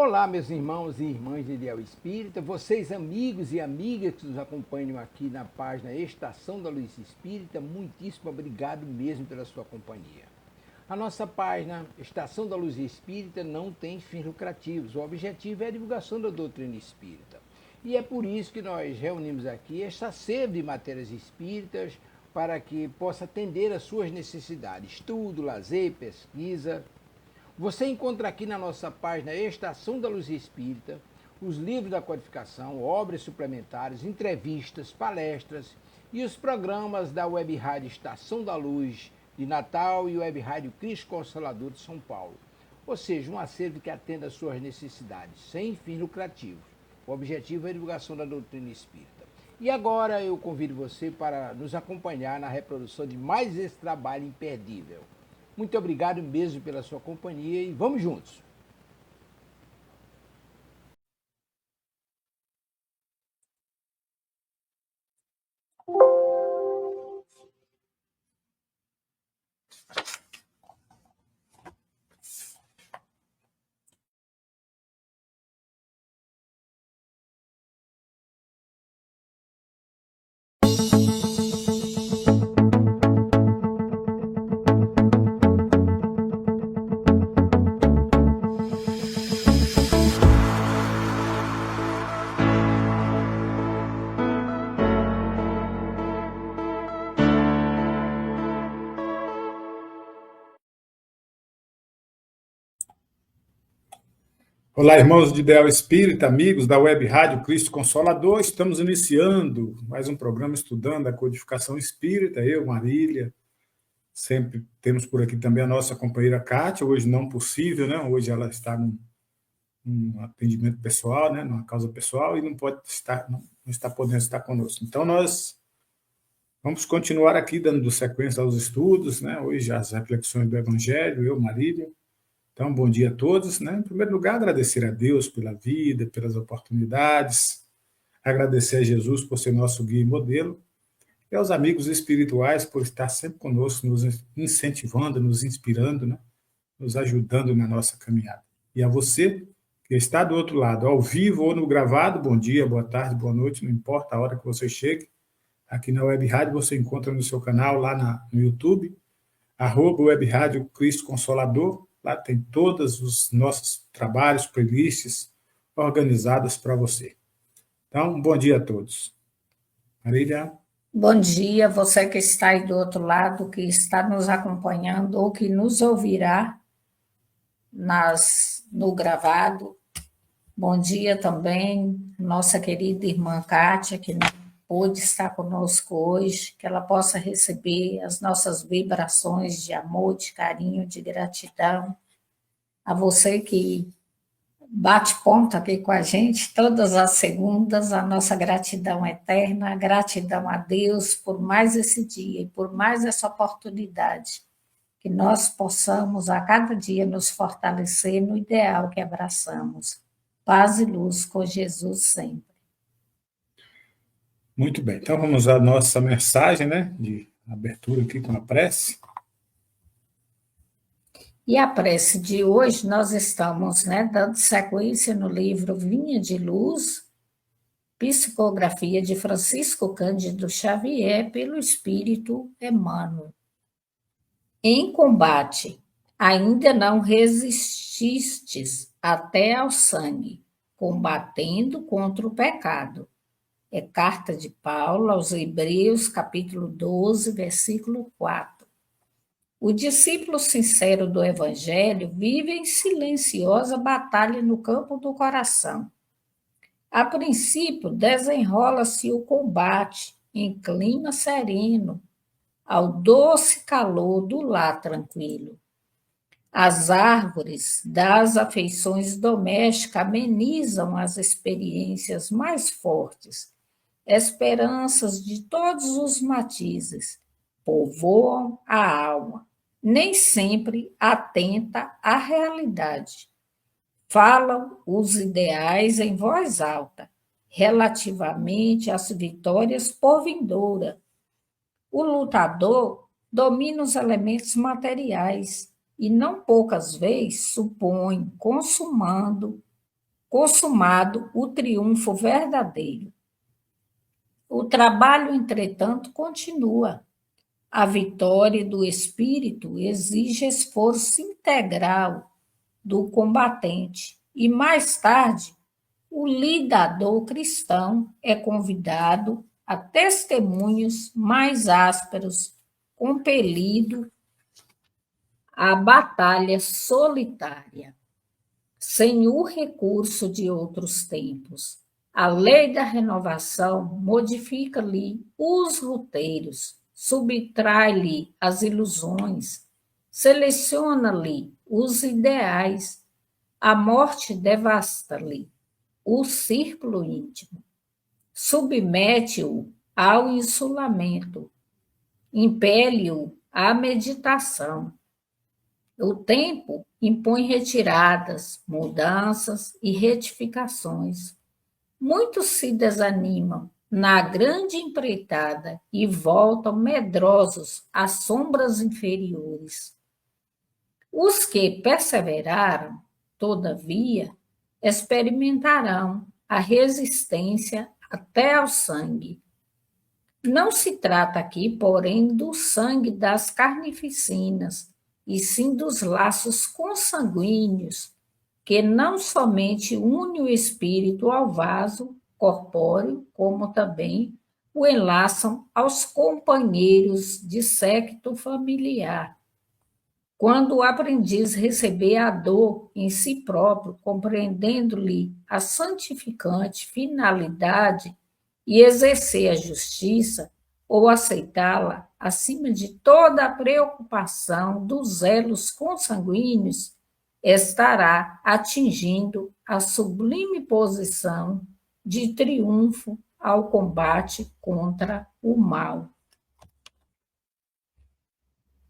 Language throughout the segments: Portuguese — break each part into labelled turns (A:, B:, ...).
A: Olá, meus irmãos e irmãs de Ideal Espírita, vocês amigos e amigas que nos acompanham aqui na página Estação da Luz Espírita, muitíssimo obrigado mesmo pela sua companhia. A nossa página Estação da Luz Espírita não tem fins lucrativos, o objetivo é a divulgação da doutrina espírita. E é por isso que nós reunimos aqui esta sede de matérias espíritas para que possa atender às suas necessidades, estudo, lazer, pesquisa. Você encontra aqui na nossa página Estação da Luz Espírita os livros da codificação, obras suplementares, entrevistas, palestras e os programas da Web Rádio Estação da Luz de Natal e Web Rádio Cristo Consolador de São Paulo. Ou seja, um acervo que atenda às suas necessidades, sem fins lucrativos. O objetivo é a divulgação da doutrina espírita. E agora eu convido você para nos acompanhar na reprodução de mais esse trabalho imperdível. Muito obrigado mesmo pela sua companhia e vamos juntos!
B: Olá, irmãos de Ideal Espírita, amigos da Web Rádio Cristo Consolador. Estamos iniciando mais um programa estudando a codificação espírita. Eu, Marília, sempre temos por aqui também a nossa companheira Kátia, hoje não possível, né? Hoje ela está num atendimento pessoal, né? Numa causa pessoal e não está podendo estar conosco. Então, nós vamos continuar aqui dando sequência aos estudos, né? Hoje as reflexões do Evangelho, eu, Marília. Então, bom dia a todos, né? Em primeiro lugar, agradecer a Deus pela vida, pelas oportunidades, agradecer a Jesus por ser nosso guia e modelo, e aos amigos espirituais por estar sempre conosco, nos incentivando, nos inspirando, né? Nos ajudando na nossa caminhada. E a você, que está do outro lado, ao vivo ou no gravado, bom dia, boa tarde, boa noite, não importa a hora que você chegue, aqui na Web Rádio você encontra no seu canal, lá no YouTube, @Web Rádio Cristo Consolador. Lá tem todos os nossos trabalhos, playlists organizadas para você. Então, bom dia a todos. Marília?
C: Bom dia, você que está aí do outro lado, que está nos acompanhando ou que nos ouvirá no gravado. Bom dia também, nossa querida irmã Kátia, que não pôde estar conosco hoje, que ela possa receber as nossas vibrações de amor, de carinho, de gratidão. A você que bate ponto aqui com a gente, todas as segundas, a nossa gratidão eterna, gratidão a Deus por mais esse dia e por mais essa oportunidade, que nós possamos a cada dia nos fortalecer no ideal que abraçamos. Paz e luz com Jesus sempre.
B: Muito bem, então vamos à nossa mensagem, né, de abertura aqui com a prece.
C: E a prece de hoje, nós estamos dando sequência no livro Vinha de Luz, psicografia de Francisco Cândido Xavier, pelo Espírito Emmanuel. Em combate, ainda não resististes até ao sangue, combatendo contra o pecado. É carta de Paulo aos Hebreus, capítulo 12, versículo 4. O discípulo sincero do Evangelho vive em silenciosa batalha no campo do coração. A princípio, desenrola-se o combate em clima sereno, ao doce calor do lar tranquilo. As árvores das afeições domésticas amenizam as experiências mais fortes. Esperanças de todos os matizes povoam a alma, nem sempre atenta à realidade. Falam os ideais em voz alta, relativamente às vitórias por vindoura. O lutador domina os elementos materiais e não poucas vezes supõe, consumando consumado o triunfo verdadeiro. O trabalho, entretanto, continua. A vitória do espírito exige esforço integral do combatente e, mais tarde, o lidador cristão é convidado a testemunhos mais ásperos, compelido à batalha solitária, sem o recurso de outros tempos. A lei da renovação modifica-lhe os roteiros, subtrai-lhe as ilusões, seleciona-lhe os ideais. A morte devasta-lhe o círculo íntimo, submete-o ao insulamento, impele-o à meditação. O tempo impõe retiradas, mudanças e retificações. Muitos se desanimam na grande empreitada e voltam medrosos às sombras inferiores. Os que perseveraram, todavia, experimentarão a resistência até ao sangue. Não se trata aqui, porém, do sangue das carnificinas, e sim dos laços consanguíneos, que não somente une o espírito ao vaso corpóreo, como também o enlaçam aos companheiros de séquito familiar. Quando o aprendiz receber a dor em si próprio, compreendendo-lhe a santificante finalidade e exercer a justiça, ou aceitá-la acima de toda a preocupação dos elos consanguíneos, estará atingindo a sublime posição de triunfo ao combate contra o mal.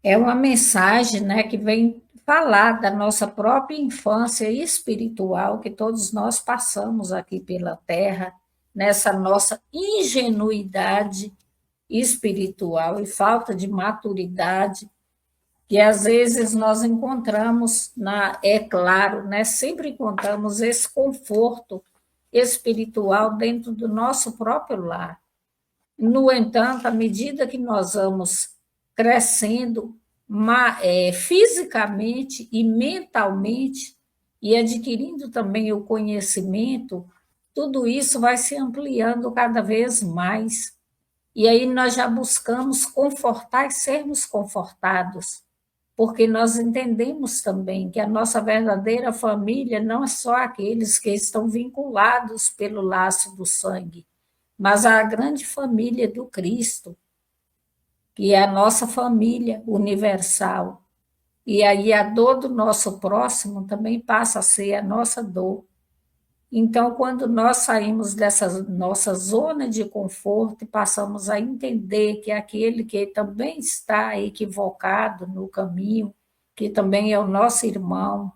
C: É uma mensagem, né, que vem falar da nossa própria infância espiritual que todos nós passamos aqui pela Terra, nessa nossa ingenuidade espiritual e falta de maturidade, que às vezes nós encontramos, é claro, né, sempre encontramos esse conforto espiritual dentro do nosso próprio lar. No entanto, à medida que nós vamos crescendo fisicamente e mentalmente, e adquirindo também o conhecimento, tudo isso vai se ampliando cada vez mais. E aí nós já buscamos confortar e sermos confortados, porque nós entendemos também que a nossa verdadeira família não é só aqueles que estão vinculados pelo laço do sangue, mas a grande família do Cristo, que é a nossa família universal. E aí a dor do nosso próximo também passa a ser a nossa dor. Então, quando nós saímos dessa nossa zona de conforto e passamos a entender que aquele que também está equivocado no caminho, que também é o nosso irmão,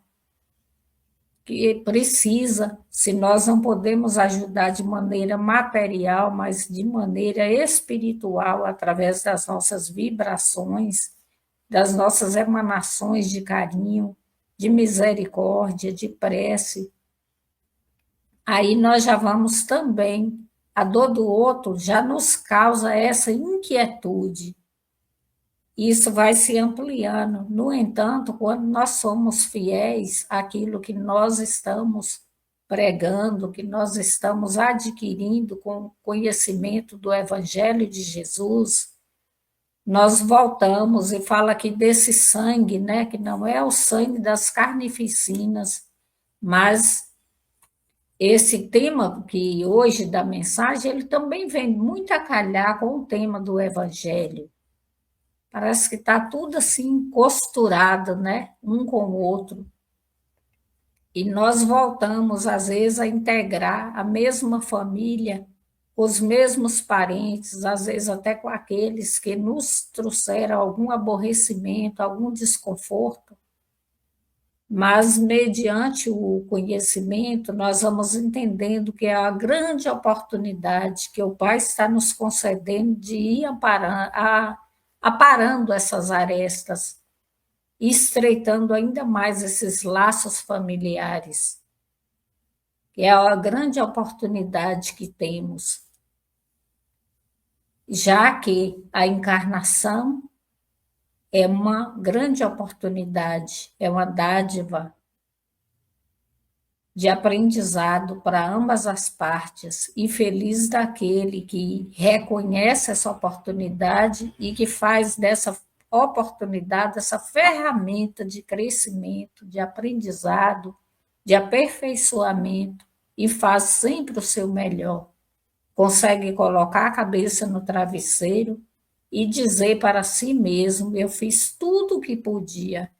C: que precisa, se nós não podemos ajudar de maneira material, mas de maneira espiritual, através das nossas vibrações, das nossas emanações de carinho, de misericórdia, de prece, aí nós já vamos também, a dor do outro já nos causa essa inquietude. Isso vai se ampliando. No entanto, quando nós somos fiéis àquilo que nós estamos pregando, que nós estamos adquirindo com o conhecimento do Evangelho de Jesus, nós voltamos e fala aqui desse sangue, né, que não é o sangue das carnificinas, mas esse tema que hoje da mensagem, ele também vem muito a calhar com o tema do Evangelho. Parece que está tudo assim costurado, né? Um com o outro. E nós voltamos, às vezes, a integrar a mesma família, os mesmos parentes, às vezes até com aqueles que nos trouxeram algum aborrecimento, algum desconforto. Mas, mediante o conhecimento, nós vamos entendendo que é a grande oportunidade que o Pai está nos concedendo de ir aparando essas arestas, estreitando ainda mais esses laços familiares. que é a grande oportunidade que temos, já que a encarnação é uma grande oportunidade, é uma dádiva de aprendizado para ambas as partes, e feliz daquele que reconhece essa oportunidade e que faz dessa oportunidade essa ferramenta de crescimento, de aprendizado, de aperfeiçoamento, e faz sempre o seu melhor. Consegue colocar a cabeça no travesseiro e dizer para si mesmo: eu fiz tudo o que podia.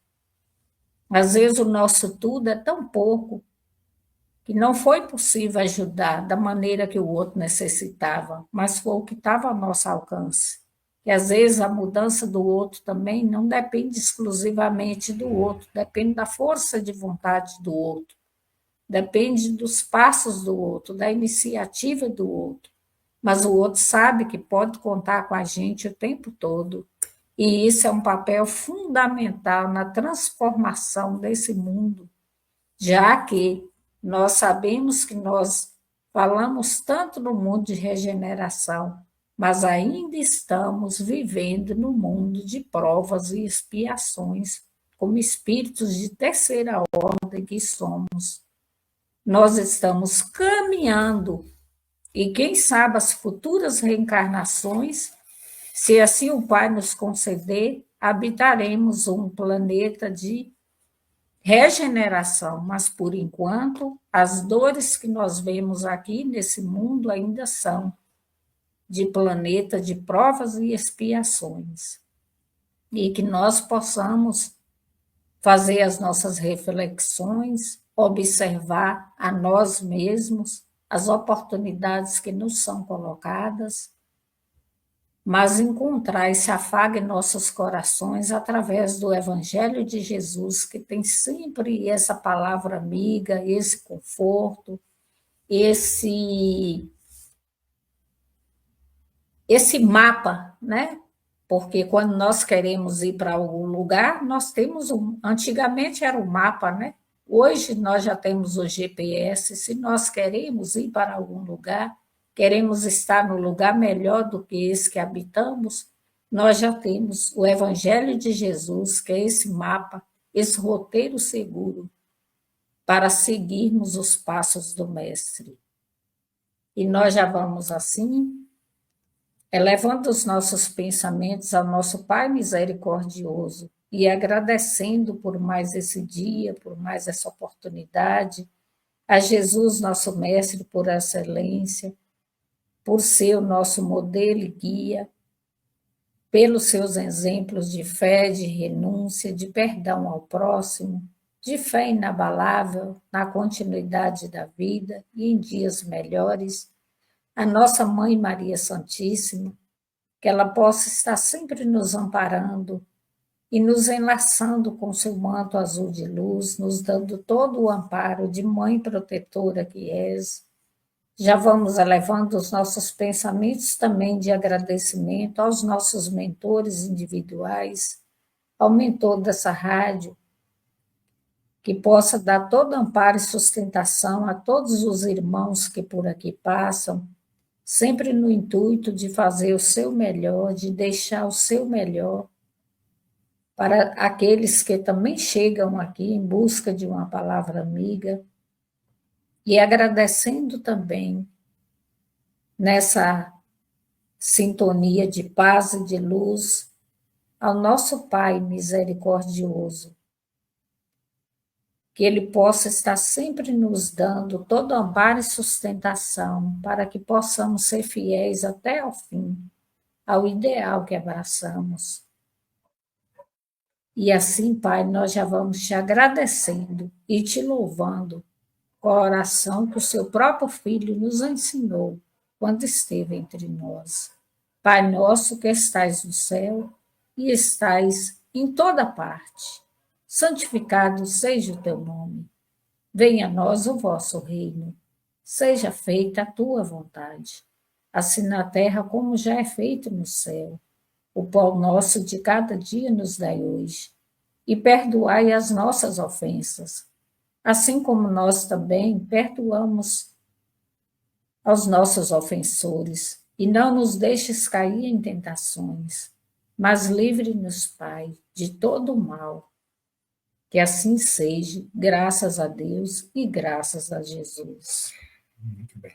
C: Às vezes o nosso tudo é tão pouco que não foi possível ajudar da maneira que o outro necessitava, mas foi o que estava ao nosso alcance. E às vezes a mudança do outro também não depende exclusivamente do outro, depende da força de vontade do outro, depende dos passos do outro, da iniciativa do outro. Mas o outro sabe que pode contar com a gente o tempo todo. E isso é um papel fundamental na transformação desse mundo, já que nós sabemos que nós falamos tanto no mundo de regeneração, mas ainda estamos vivendo no mundo de provas e expiações, como espíritos de terceira ordem que somos. Nós estamos caminhando, e quem sabe as futuras reencarnações, se assim o Pai nos conceder, habitaremos um planeta de regeneração, mas por enquanto as dores que nós vemos aqui nesse mundo ainda são de planeta de provas e expiações, e que nós possamos fazer as nossas reflexões, observar a nós mesmos, as oportunidades que nos são colocadas, mas encontrar esse afago em nossos corações através do Evangelho de Jesus, que tem sempre essa palavra amiga, esse conforto, esse mapa, né? Porque quando nós queremos ir para algum lugar, nós temos antigamente era o mapa, né? Hoje nós já temos o GPS. Se nós queremos ir para algum lugar, queremos estar no lugar melhor do que esse que habitamos, nós já temos o Evangelho de Jesus, que é esse mapa, esse roteiro seguro para seguirmos os passos do Mestre. E nós já vamos assim, elevando os nossos pensamentos ao nosso Pai misericordioso e agradecendo por mais esse dia, por mais essa oportunidade, a Jesus, nosso Mestre, por excelência, por ser o nosso modelo e guia, pelos seus exemplos de fé, de renúncia, de perdão ao próximo, de fé inabalável na continuidade da vida e em dias melhores, a nossa Mãe Maria Santíssima, que ela possa estar sempre nos amparando e nos enlaçando com seu manto azul de luz, nos dando todo o amparo de Mãe protetora que és. Já vamos elevando os nossos pensamentos também de agradecimento aos nossos mentores individuais, ao mentor dessa rádio, que possa dar todo amparo e sustentação a todos os irmãos que por aqui passam, sempre no intuito de fazer o seu melhor, de deixar o seu melhor para aqueles que também chegam aqui em busca de uma palavra amiga, e agradecendo também nessa sintonia de paz e de luz ao nosso Pai misericordioso, que Ele possa estar sempre nos dando todo amparo e sustentação para que possamos ser fiéis até ao fim, ao ideal que abraçamos. E assim, Pai, nós já vamos te agradecendo e te louvando com a oração que o seu próprio Filho nos ensinou quando esteve entre nós. Pai nosso que estais no céu e estais em toda parte, santificado seja o teu nome. Venha a nós o vosso reino. Seja feita a tua vontade, assim na terra como já é feito no céu. O pão nosso de cada dia nos dai hoje, e perdoai as nossas ofensas, assim como nós também perdoamos aos nossos ofensores, e não nos deixes cair em tentações, mas livre-nos, Pai, de todo o mal. Que assim seja, graças a Deus e graças a Jesus.
B: Muito bem.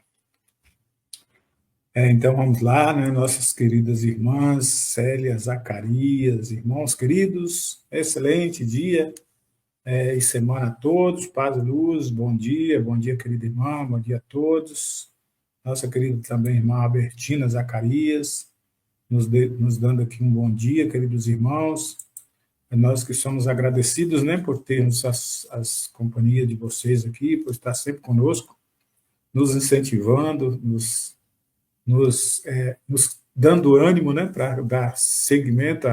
B: Então vamos lá, né? Nossas queridas irmãs, Célia, Zacarias, irmãos queridos, excelente dia e semana a todos, paz e luz, bom dia, querida irmã, bom dia a todos. Nossa querida também irmã Albertina Zacarias, nos dando aqui um bom dia, queridos irmãos. Nós que somos agradecidos, né, por termos as companhias de vocês aqui, por estar sempre conosco, nos incentivando, nos dando ânimo, né, para dar seguimento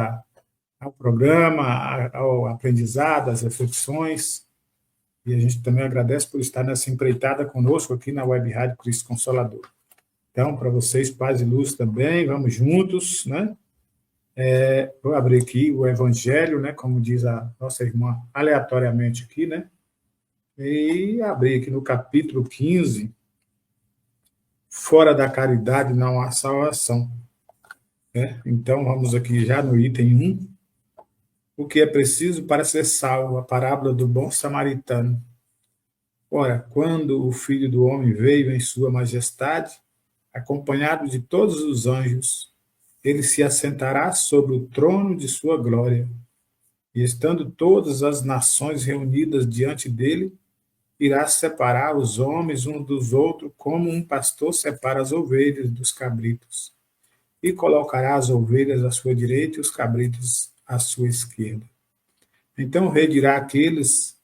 B: ao programa, ao aprendizado, às reflexões. E a gente também agradece por estar nessa empreitada conosco aqui na Web Rádio Cristo Consolador. Então, para vocês, paz e luz também, vamos juntos, né? Vou abrir aqui o Evangelho, né, como diz a nossa irmã, aleatoriamente aqui, né? E abrir aqui no capítulo 15, fora da caridade não há salvação. Então, vamos aqui já no item 1. O que é preciso para ser salvo? A parábola do bom samaritano. Ora, quando o Filho do Homem veio em sua majestade, acompanhado de todos os anjos, ele se assentará sobre o trono de sua glória. E estando todas as nações reunidas diante dele, irá separar os homens uns dos outros, como um pastor separa as ovelhas dos cabritos. E colocará as ovelhas à sua direita e os cabritos à sua esquerda. Então o rei dirá àqueles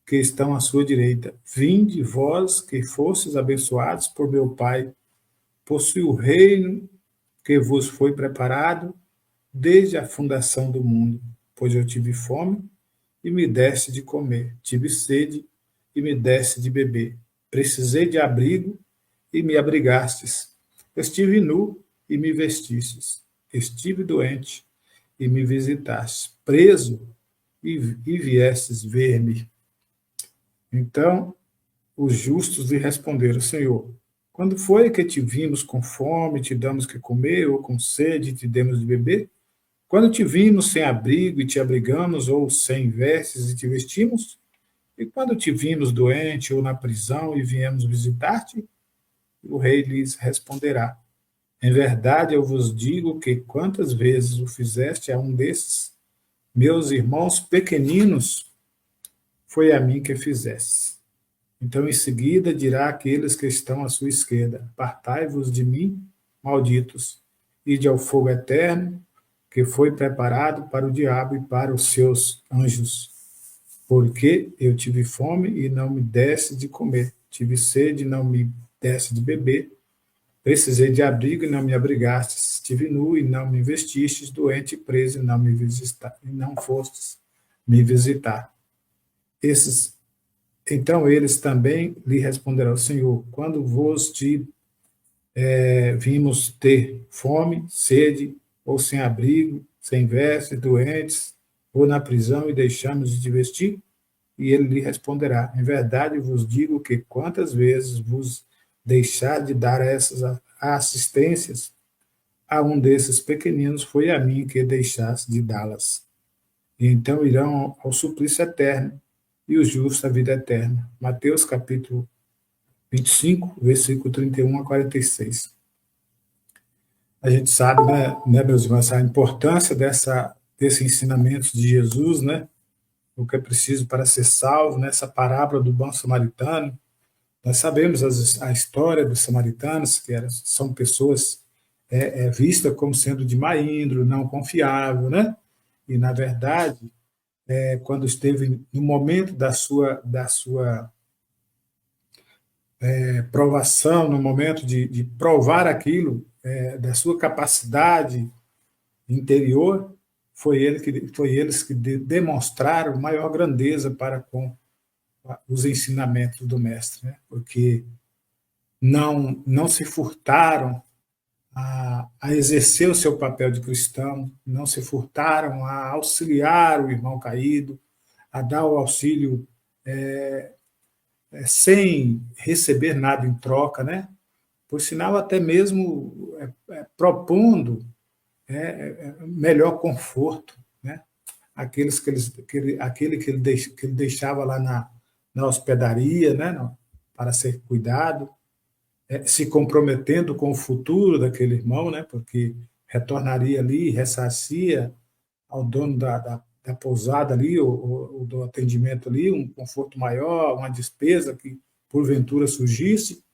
B: que estão à sua direita: vinde, vós que fostes abençoados por meu Pai, possui o reino que vos foi preparado desde a fundação do mundo. Pois eu tive fome e me deste de comer, tive sede e me deste de beber, precisei de abrigo e me abrigastes, estive nu e me vestistes, estive doente e me visitastes, preso e viestes ver-me. Então os justos lhe responderam: Senhor, quando foi que te vimos com fome, te damos que comer, ou com sede, te demos de beber? Quando te vimos sem abrigo e te abrigamos, ou sem vestes e te vestimos? E quando te vimos doente ou na prisão e viemos visitar-te? O rei lhes responderá: em verdade eu vos digo que quantas vezes o fizeste a um desses meus irmãos pequeninos, foi a mim que fizeste. Então, em seguida, dirá àqueles que estão à sua esquerda: apartai-vos de mim, malditos, ide ao fogo eterno, que foi preparado para o diabo e para os seus anjos. Porque eu tive fome e não me deste de comer, tive sede e não me deste de beber, precisei de abrigo e não me abrigastes, estive nu e não me vestistes, doente e preso e não fostes me visitar. Então eles também lhe responderão: Senhor, quando vos vimos ter fome, sede, ou sem abrigo, sem vestes, doentes, ou na prisão e deixamos de te vestir? E ele lhe responderá: em verdade vos digo que quantas vezes vos deixar de dar essas assistências a um desses pequeninos, foi a mim que deixaste de dá-las. E então irão ao suplício eterno, e os justos à vida eterna. Mateus capítulo 25, versículo 31 a 46. A gente sabe, né, meus irmãos, a importância desse ensinamento de Jesus, né? O que é preciso para ser salvo, nessa parábola do bom samaritano. Nós sabemos a história dos samaritanos, que são pessoas vistas como sendo de má índole, não confiável, né? E, na verdade, quando esteve no momento da sua provação, no momento de provar aquilo, da sua capacidade interior, foi eles que demonstraram maior grandeza para com os ensinamentos do mestre, né? Porque não se furtaram a exercer o seu papel de cristão, não se furtaram a auxiliar o irmão caído, a dar o auxílio sem receber nada em troca, né? Por sinal, até mesmo propondo melhor conforto, né? Aquele que ele deixava lá na hospedaria, né? Para ser cuidado, se comprometendo com o futuro daquele irmão, né? Porque retornaria ali, ressarcia ao dono da pousada ali, ou do atendimento ali, um conforto maior, uma despesa que porventura surgisse.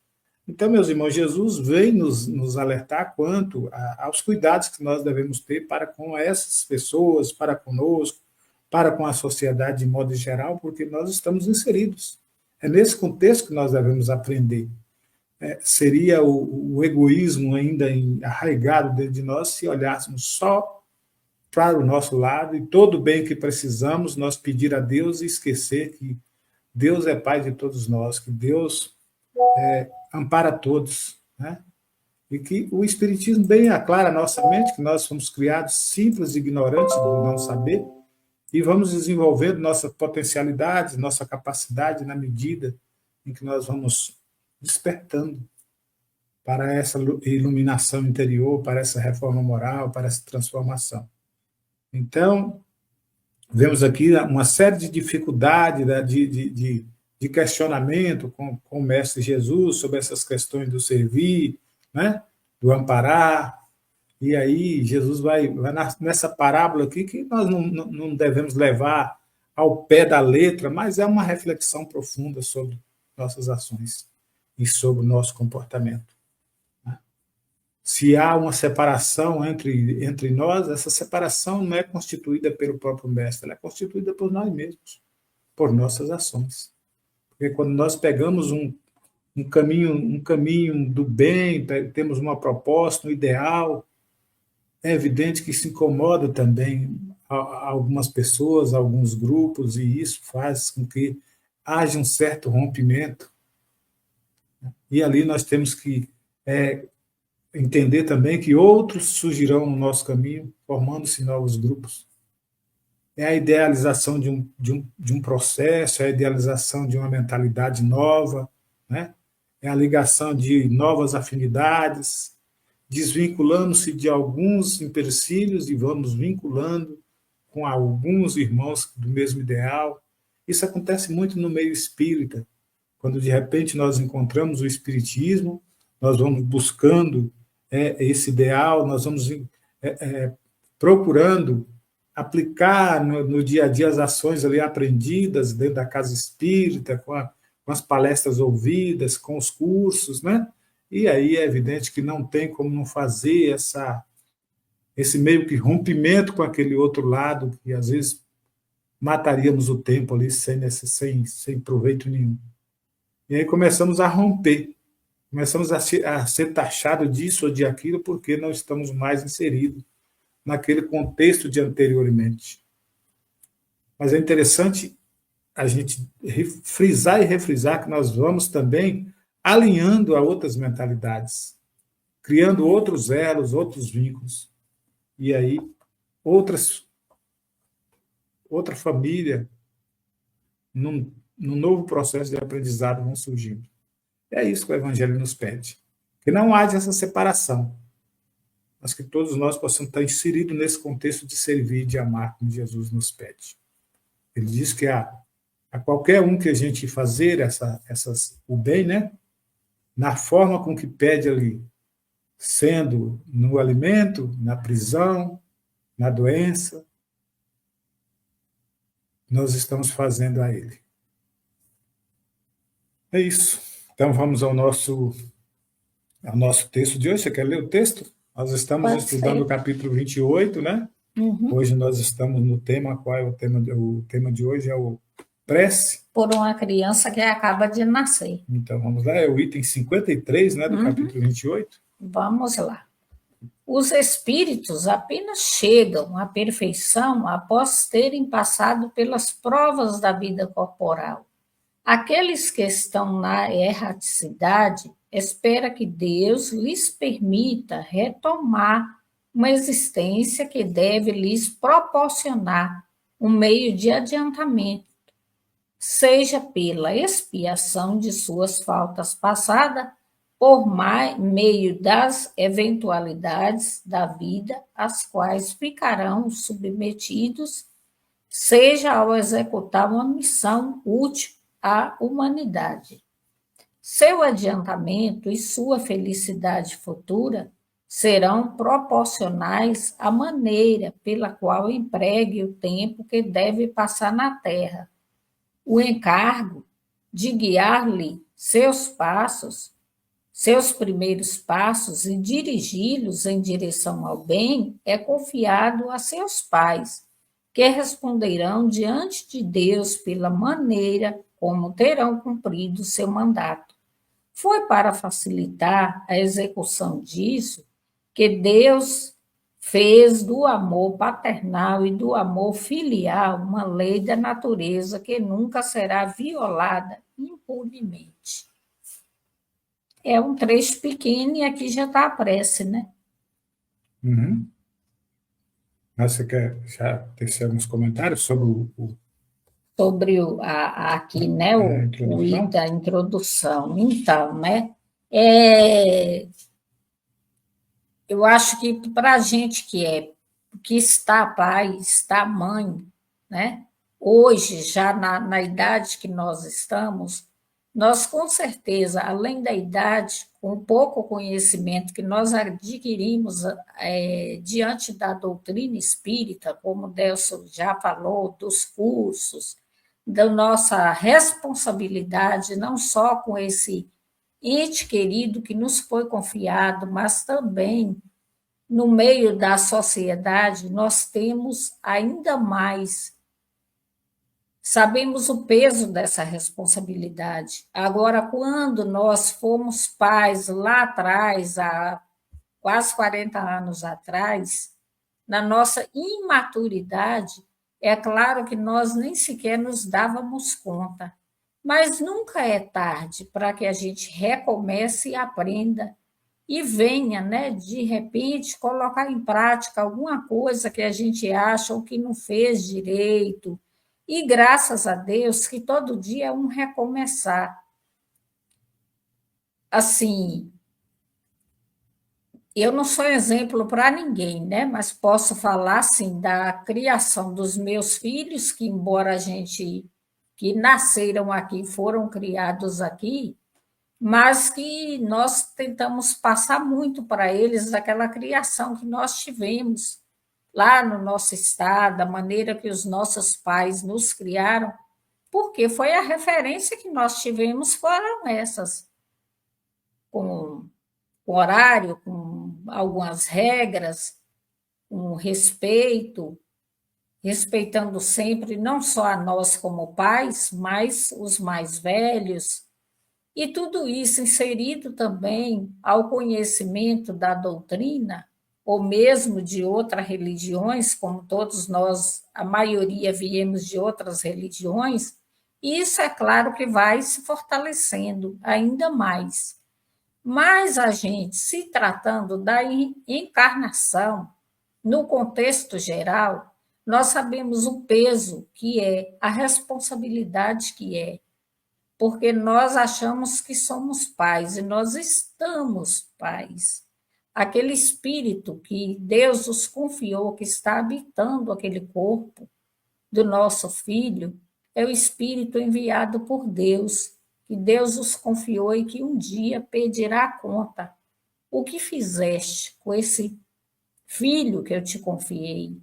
B: Então, meus irmãos, Jesus vem nos alertar quanto aos cuidados que nós devemos ter para com essas pessoas, para conosco, para com a sociedade de modo geral, porque nós estamos inseridos. É nesse contexto que nós devemos aprender. Seria o egoísmo ainda arraigado dentro de nós se olhássemos só para o nosso lado e todo o bem que precisamos nós pedir a Deus e esquecer que Deus é Pai de todos nós, que Deus ampara todos, né? E que o Espiritismo bem aclara a nossa mente, que nós somos criados simples e ignorantes do não saber, e vamos desenvolvendo nossa potencialidade, nossa capacidade na medida em que nós vamos despertando para essa iluminação interior, para essa reforma moral, para essa transformação. Então, vemos aqui uma série de dificuldades, né, de questionamento com o Mestre Jesus sobre essas questões do servir, né, do amparar. E aí Jesus vai nessa parábola aqui, que nós não devemos levar ao pé da letra, mas é uma reflexão profunda sobre nossas ações e sobre o nosso comportamento. Se há uma separação entre nós, essa separação não é constituída pelo próprio Mestre, ela é constituída por nós mesmos, por nossas ações. Porque quando nós pegamos um caminho do bem, temos uma proposta, um ideal, é evidente que isso incomoda também algumas pessoas, alguns grupos, e isso faz com que haja um certo rompimento. E ali nós temos que entender também que outros surgirão no nosso caminho, formando-se novos grupos. É a idealização de um processo, é a idealização de uma mentalidade nova, né? É a ligação de novas afinidades, desvinculando-se de alguns empecilhos e vamos vinculando com alguns irmãos do mesmo ideal. Isso acontece muito no meio espírita, quando de repente nós encontramos o espiritismo, nós vamos buscando esse ideal, nós vamos procurando aplicar no dia a dia as ações ali aprendidas dentro da casa espírita, com as palestras ouvidas, com os cursos, né? E aí é evidente que não tem como não fazer esse meio que rompimento com aquele outro lado, que às vezes mataríamos o tempo ali sem proveito nenhum. E aí começamos a romper, começamos a ser taxados disso ou de aquilo, porque não estamos mais inseridos naquele contexto de anteriormente. Mas é interessante a gente frisar e refrisar que nós vamos também alinhando a outras mentalidades, criando outros elos, outros vínculos. E aí, outra família, num novo processo de aprendizado vão surgindo. É isso que o Evangelho nos pede. Que não haja essa separação, mas que todos nós possamos estar inseridos nesse contexto de servir e de amar, como Jesus nos pede. Ele diz que a qualquer um que a gente fazer o bem, né, na forma com que pede ali, sendo no alimento, na prisão, na doença, nós estamos fazendo a ele. É isso. Então vamos ao nosso texto de hoje. Você quer ler o texto? Nós estamos estudando o capítulo 28, né?
C: Uhum.
B: Hoje nós estamos no tema, qual é o tema? O tema de hoje é o prece.
C: Por uma criança que acaba de nascer.
B: Então vamos lá, é o item 53, né, do capítulo 28.
C: Vamos lá. Os espíritos apenas chegam à perfeição após terem passado pelas provas da vida corporal. Aqueles que estão na erraticidade esperam que Deus lhes permita retomar uma existência que deve lhes proporcionar um meio de adiantamento, seja pela expiação de suas faltas passadas, por meio das eventualidades da vida às quais ficarão submetidos, seja ao executar uma missão útil à humanidade. Seu adiantamento e sua felicidade futura serão proporcionais à maneira pela qual empregue o tempo que deve passar na Terra. O encargo de guiar-lhe seus primeiros passos e dirigi-los em direção ao bem é confiado a seus pais, que responderão diante de Deus pela maneira como terão cumprido seu mandato. Foi para facilitar a execução disso que Deus fez do amor paternal e do amor filial uma lei da natureza que nunca será violada impunemente. É um trecho pequeno e aqui já está a prece, né?
B: Uhum. Mas você quer já tecer alguns comentários sobre
C: Sobre aqui, né,
B: a
C: o
B: introdução?
C: da introdução. Então, né, eu acho que para a gente que está pai, está mãe, né, hoje, já na idade que nós estamos, nós com certeza, além da idade, com o pouco conhecimento que nós adquirimos diante da doutrina espírita, como o Delso já falou, dos cursos, da nossa responsabilidade, não só com esse ente querido que nos foi confiado, mas também no meio da sociedade, nós temos ainda mais, sabemos o peso dessa responsabilidade. Agora, quando nós fomos pais lá atrás, há quase 40 anos atrás, na nossa imaturidade, é claro que nós nem sequer nos dávamos conta, mas nunca é tarde para que a gente recomece e aprenda e venha, né, de repente, colocar em prática alguma coisa que a gente acha ou que não fez direito. E graças a Deus que todo dia é um recomeçar. Assim, eu não sou exemplo para ninguém, né? Mas posso falar assim da criação dos meus filhos, que embora a gente que nasceram aqui, foram criados aqui, mas que nós tentamos passar muito para eles daquela criação que nós tivemos lá no nosso estado, a maneira que os nossos pais nos criaram, porque foi a referência que nós tivemos foram essas, com horário, com algumas regras, com respeito, respeitando sempre não só a nós como pais, mas os mais velhos, e tudo isso inserido também ao conhecimento da doutrina, ou mesmo de outras religiões, como todos nós, a maioria viemos de outras religiões, e isso é claro que vai se fortalecendo ainda mais. Mas a gente, se tratando da encarnação, no contexto geral, nós sabemos o peso que é, a responsabilidade que é, porque nós achamos que somos pais e nós estamos pais. Aquele espírito que Deus nos confiou, que está habitando aquele corpo do nosso filho, é o espírito enviado por Deus, que Deus nos confiou e que um dia pedirá conta. O que fizeste com esse filho que eu te confiei?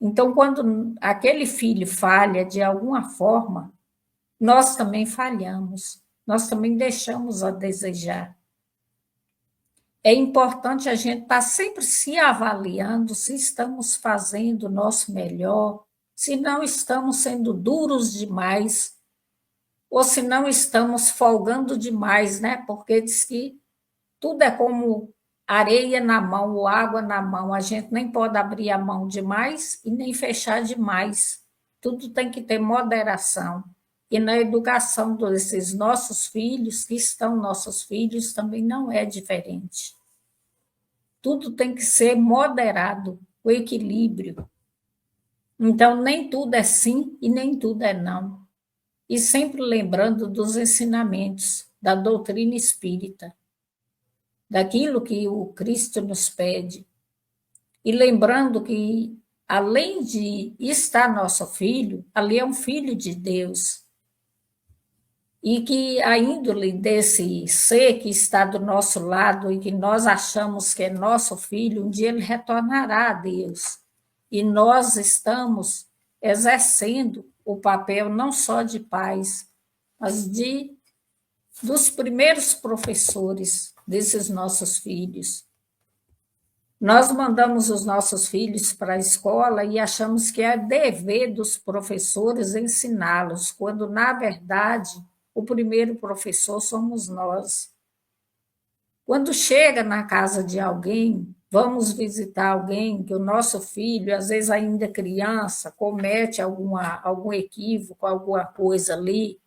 C: Então, quando aquele filho falha de alguma forma, nós também falhamos, nós também deixamos a desejar. É importante a gente estar sempre se avaliando se estamos fazendo o nosso melhor, se não estamos sendo duros demais, ou se não estamos folgando demais, né? Porque diz que tudo é como areia na mão ou água na mão, a gente nem pode abrir a mão demais e nem fechar demais. Tudo tem que ter moderação. E na educação desses nossos filhos, que estão nossos filhos, também não é diferente. Tudo tem que ser moderado, o equilíbrio. Então, nem tudo é sim e nem tudo é não. e sempre lembrando dos ensinamentos da doutrina espírita, daquilo que o Cristo nos pede, e lembrando que, além de estar nosso filho, ali é um filho de Deus, e que a índole desse ser que está do nosso lado e que nós achamos que é nosso filho, um dia ele retornará a Deus. E nós estamos exercendo o papel não só de pais, mas dos primeiros professores desses nossos filhos. Nós mandamos os nossos filhos para a escola e achamos que é dever dos professores ensiná-los, quando, na verdade, o primeiro professor somos nós. Quando chega na casa de alguém, vamos visitar alguém que o nosso filho, às vezes ainda criança, comete algum equívoco, alguma coisa ali,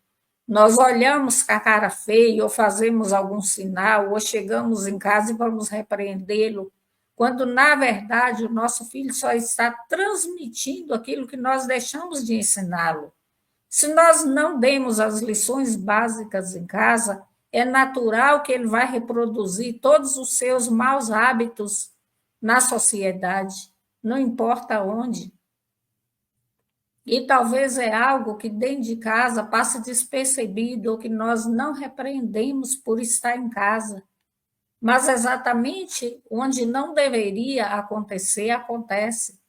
C: nós olhamos com a cara feia ou fazemos algum sinal, ou chegamos em casa e vamos repreendê-lo, quando, na verdade, o nosso filho só está transmitindo aquilo que nós deixamos de ensiná-lo. Se nós não demos as lições básicas em casa, é natural que ele vai reproduzir todos os seus maus hábitos na sociedade, não importa onde. E talvez é algo que dentro de casa passa despercebido ou que nós não repreendemos por estar em casa. Mas exatamente onde não deveria acontecer, acontece.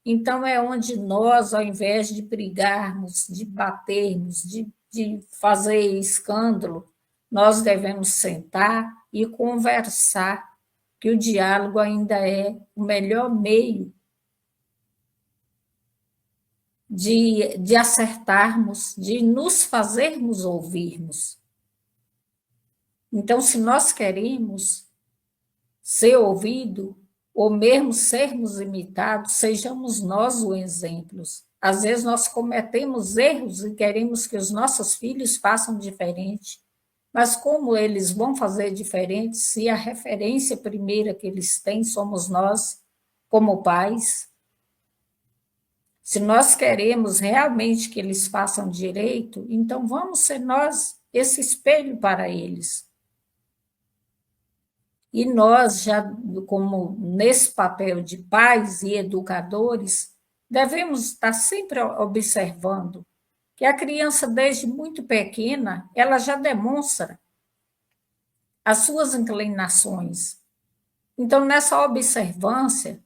C: Então, é onde nós, ao invés de brigarmos, de batermos, de fazer escândalo, nós devemos sentar e conversar, que o diálogo ainda é o melhor meio de acertarmos, de nos fazermos ouvirmos. Então, se nós queremos ser ouvido, ou mesmo sermos imitados, sejamos nós os exemplos. Às vezes nós cometemos erros e queremos que os nossos filhos façam diferente, mas como eles vão fazer diferente se a referência primeira que eles têm somos nós, como pais? Se nós queremos realmente que eles façam direito, então vamos ser nós esse espelho para eles. E nós, já como nesse papel de pais e educadores, devemos estar sempre observando que a criança, desde muito pequena, ela já demonstra as suas inclinações. Então, nessa observância,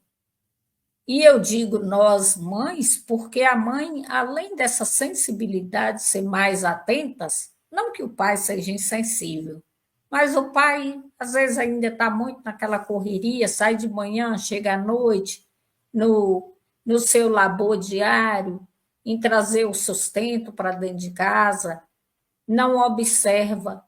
C: e eu digo nós, mães, porque a mãe, além dessa sensibilidade ser mais atentas, não que o pai seja insensível, mas o pai, às vezes, ainda está muito naquela correria, sai de manhã, chega à noite, no seu labor diário, em trazer o sustento para dentro de casa, não observa.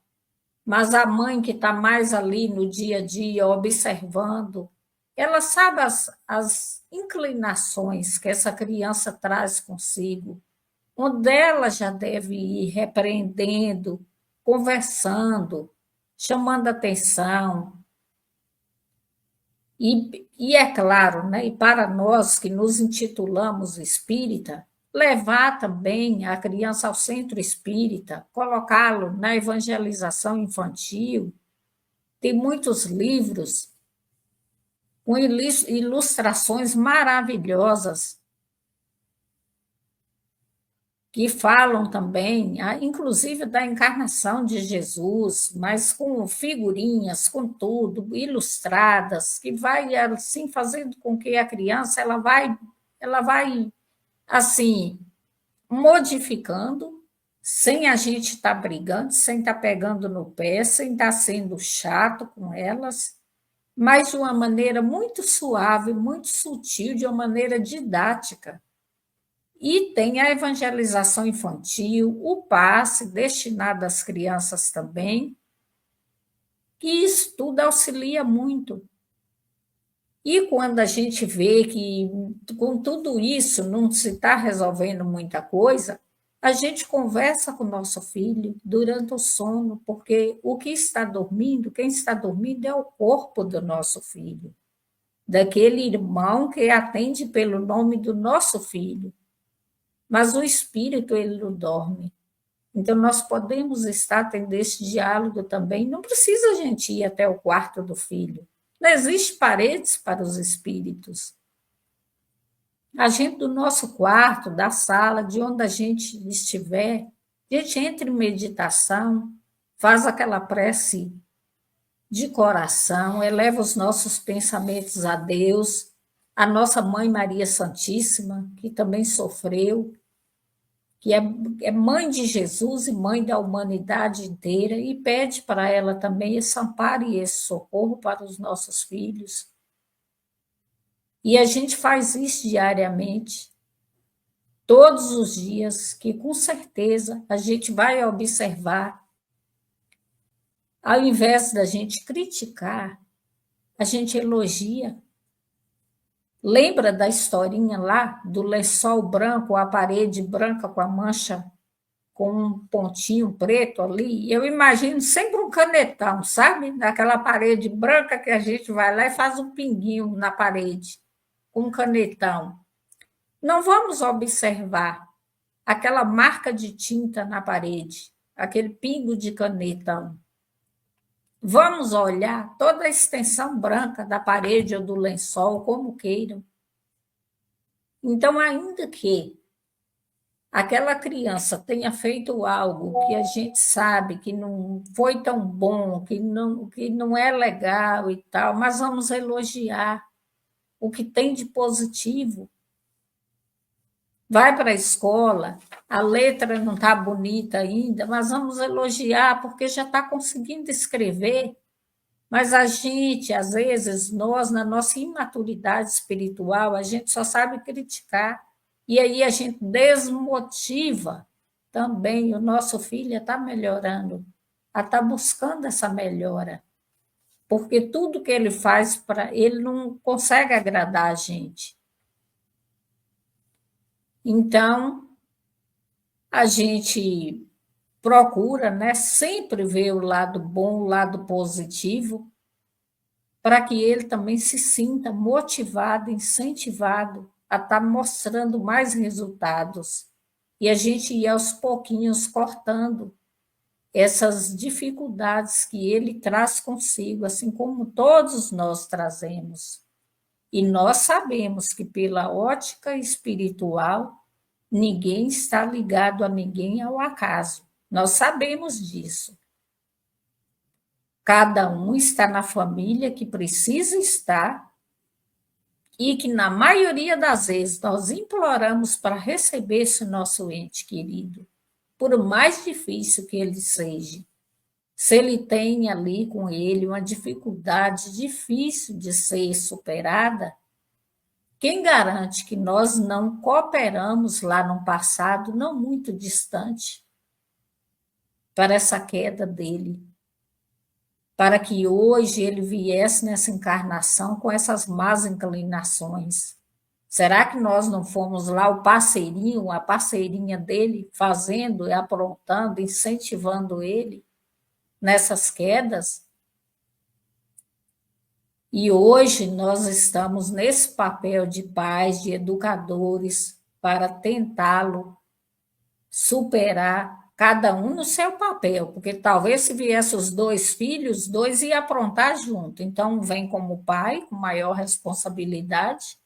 C: Mas a mãe que está mais ali no dia a dia, observando, ela sabe as inclinações que essa criança traz consigo, onde ela já deve ir repreendendo, conversando, chamando atenção. E é claro, né, e para nós que nos intitulamos espírita, levar também a criança ao centro espírita, colocá-lo na evangelização infantil. Tem muitos livros com ilustrações maravilhosas que falam também, inclusive da encarnação de Jesus, mas com figurinhas, com tudo, ilustradas, que vai assim fazendo com que a criança ela vai assim modificando, sem a gente estar brigando, sem estar pegando no pé, sem estar sendo chato com elas, mas de uma maneira muito suave, muito sutil, de uma maneira didática. E tem a evangelização infantil, o passe destinado às crianças também, que isso tudo auxilia muito. E quando a gente vê que com tudo isso não se está resolvendo muita coisa, a gente conversa com o nosso filho durante o sono, porque o que está dormindo, quem está dormindo é o corpo do nosso filho, daquele irmão que atende pelo nome do nosso filho. Mas o espírito, ele não dorme. Então, nós podemos estar tendo esse diálogo também. Não precisa a gente ir até o quarto do filho. Não existe paredes para os espíritos. A gente, do nosso quarto, da sala, de onde a gente estiver, a gente entra em meditação, faz aquela prece de coração, eleva os nossos pensamentos a Deus, a nossa Mãe Maria Santíssima, que também sofreu, que é mãe de Jesus e mãe da humanidade inteira, e pede para ela também esse amparo e esse socorro para os nossos filhos. E a gente faz isso diariamente, todos os dias, que com certeza a gente vai observar. Ao invés da gente criticar, a gente elogia. Lembra da historinha lá do lençol branco, a parede branca com a mancha, com um pontinho preto ali? Eu imagino sempre um canetão, sabe? Naquela parede branca que a gente vai lá e faz um pinguinho na parede, com um canetão. Não vamos observar aquela marca de tinta na parede, aquele pingo de canetão. Vamos olhar toda a extensão branca da parede ou do lençol, como queiram. Então, ainda que aquela criança tenha feito algo que a gente sabe que não foi tão bom, que não é legal e tal, mas vamos elogiar o que tem de positivo. Vai para a escola, a letra não está bonita ainda, mas vamos elogiar, porque já está conseguindo escrever. Mas a gente, às vezes, nós, na nossa imaturidade espiritual, a gente só sabe criticar. E aí a gente desmotiva também o nosso filho a estar melhorando, a estar buscando essa melhora. Porque tudo que ele faz, ele não consegue agradar a gente. Então, a gente procura, né, sempre ver o lado bom, o lado positivo, para que ele também se sinta motivado, incentivado a estar mostrando mais resultados. E a gente ir aos pouquinhos cortando essas dificuldades que ele traz consigo, assim como todos nós trazemos. E nós sabemos que, pela ótica espiritual, ninguém está ligado a ninguém ao acaso. Nós sabemos disso. Cada um está na família que precisa estar e que, na maioria das vezes, nós imploramos para receber esse nosso ente querido, por mais difícil que ele seja. Se ele tem ali com ele uma dificuldade difícil de ser superada, quem garante que nós não cooperamos lá no passado, não muito distante, para essa queda dele? Para que hoje ele viesse nessa encarnação com essas más inclinações. Será que nós não fomos lá o parceirinho, a parceirinha dele, fazendo e aprontando, incentivando ele nessas quedas? E hoje nós estamos nesse papel de pais, de educadores, para tentá-lo superar, cada um no seu papel, porque talvez se viesse os dois filhos, os dois iam aprontar junto. Então, vem como pai, com maior responsabilidade,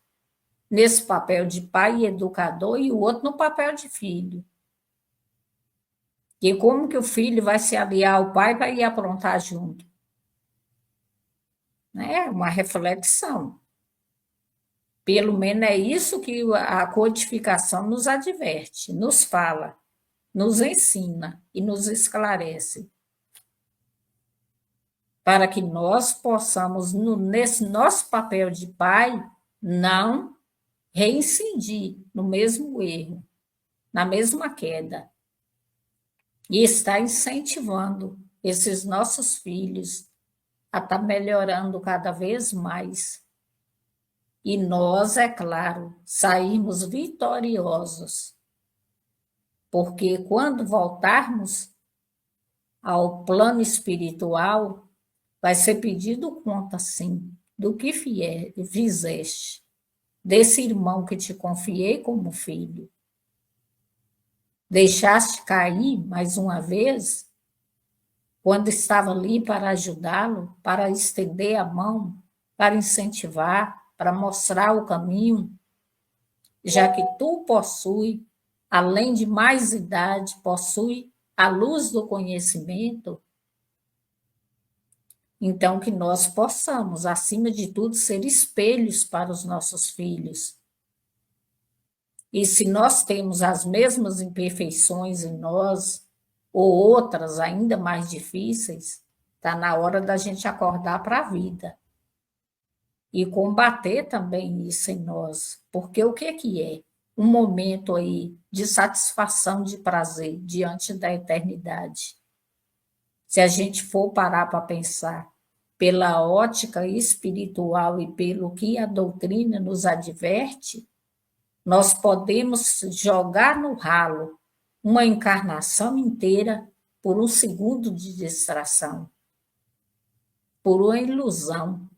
C: nesse papel de pai e educador, e o outro no papel de filho. E como que o filho vai se aliar ao pai para ir aprontar junto? É uma reflexão. Pelo menos é isso que a codificação nos adverte, nos fala, nos ensina e nos esclarece. Para que nós possamos, nesse nosso papel de pai, não reincidir no mesmo erro, na mesma queda. E estar incentivando esses nossos filhos a estar melhorando cada vez mais. E nós, é claro, sairmos vitoriosos. Porque quando voltarmos ao plano espiritual, vai ser pedido conta, sim, do que fizeste, desse irmão que te confiei como filho. deixaste cair mais uma vez, quando estava ali para ajudá-lo, para estender a mão, para incentivar, para mostrar o caminho, já que tu possui, além de mais idade, possui a luz do conhecimento, então que nós possamos, acima de tudo, ser espelhos para os nossos filhos. E se nós temos as mesmas imperfeições em nós, ou outras ainda mais difíceis, está na hora da gente acordar para a vida. E combater também isso em nós. Porque o que é? Um momento aí de satisfação, de prazer diante da eternidade. Se a gente for parar para pensar pela ótica espiritual e pelo que a doutrina nos adverte, nós podemos jogar no ralo uma encarnação inteira por um segundo de distração, por uma ilusão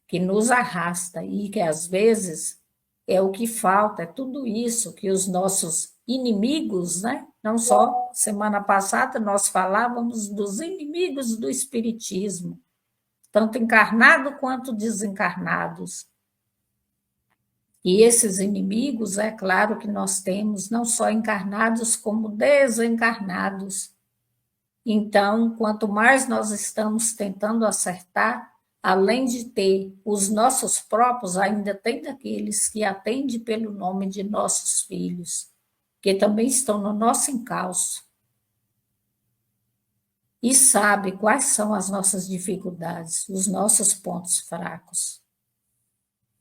C: que nos arrasta e que às vezes é o que falta, é tudo isso que os nossos inimigos, né? Não só semana passada nós falávamos dos inimigos do espiritismo, tanto encarnados quanto desencarnados. E esses inimigos, é claro que nós temos não só encarnados como desencarnados. Então, quanto mais nós estamos tentando acertar, além de ter os nossos próprios, ainda tem daqueles que atendem pelo nome de nossos filhos, que também estão no nosso encalço. E sabe quais são as nossas dificuldades, os nossos pontos fracos.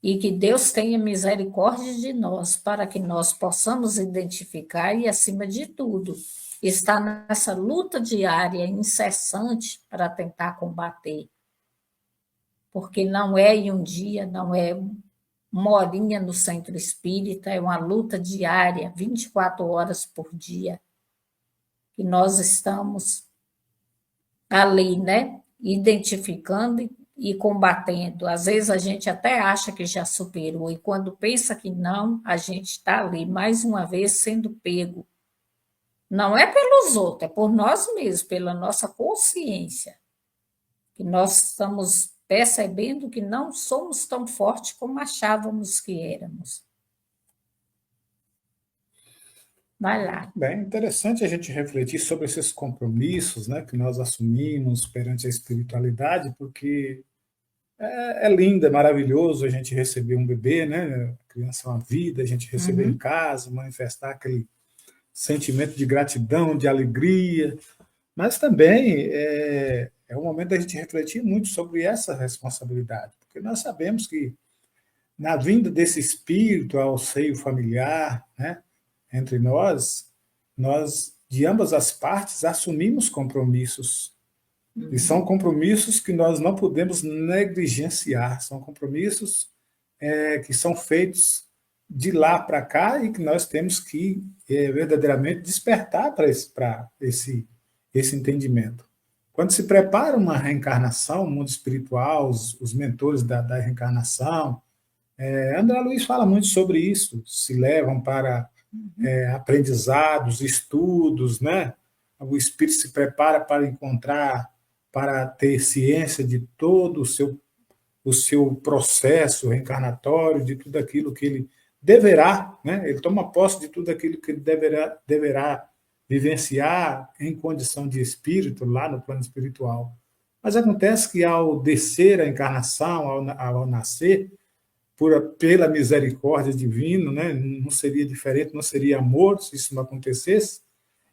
C: E que Deus tenha misericórdia de nós, para que nós possamos identificar e, acima de tudo, estar nessa luta diária, incessante, para tentar combater. Porque não é em um dia, não é uma horinha no centro espírita, é uma luta diária, 24 horas por dia, que nós estamos ali, né? Identificando e combatendo. Às vezes a gente até acha que já superou, e quando pensa que não, a gente está ali, mais uma vez, sendo pego. Não é pelos outros, é por nós mesmos, pela nossa consciência, que nós estamos percebendo que não somos tão fortes como achávamos que éramos. Vai lá.
B: Bem, interessante a gente refletir sobre esses compromissos, né, que nós assumimos perante a espiritualidade, porque é lindo, é maravilhoso a gente receber um bebê, né? A criança é uma vida, a gente receber em casa, manifestar aquele sentimento de gratidão, de alegria, mas também é um momento da gente refletir muito sobre essa responsabilidade, porque nós sabemos que na vinda desse espírito ao seio familiar, né, entre nós, de ambas as partes, assumimos compromissos. E são compromissos que nós não podemos negligenciar, são compromissos que são feitos de lá para cá e que nós temos que verdadeiramente despertar para esse entendimento. Quando se prepara uma reencarnação, o mundo espiritual, os mentores da reencarnação, André Luiz fala muito sobre isso, se levam para aprendizados, estudos, né? O espírito se prepara para encontrar, para ter ciência de todo o seu processo reencarnatório, de tudo aquilo que ele deverá, né? Ele toma posse de tudo aquilo que ele deverá vivenciar em condição de espírito, lá no plano espiritual. Mas acontece que ao descer a encarnação, ao nascer, pela misericórdia divina, né? Não seria diferente, não seria amor se isso não acontecesse,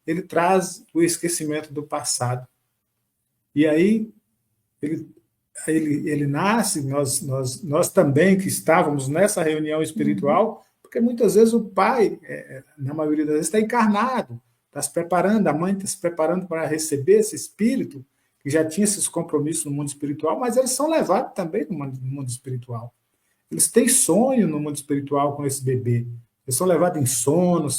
B: ele traz o esquecimento do passado. E aí ele nasce, nós também que estávamos nessa reunião espiritual, porque muitas vezes o pai, na maioria das vezes, está encarnado, está se preparando, a mãe está se preparando para receber esse espírito, que já tinha esses compromissos no mundo espiritual, mas eles são levados também no mundo espiritual. Eles têm sonho no mundo espiritual com esse bebê. Eles são levados em sono,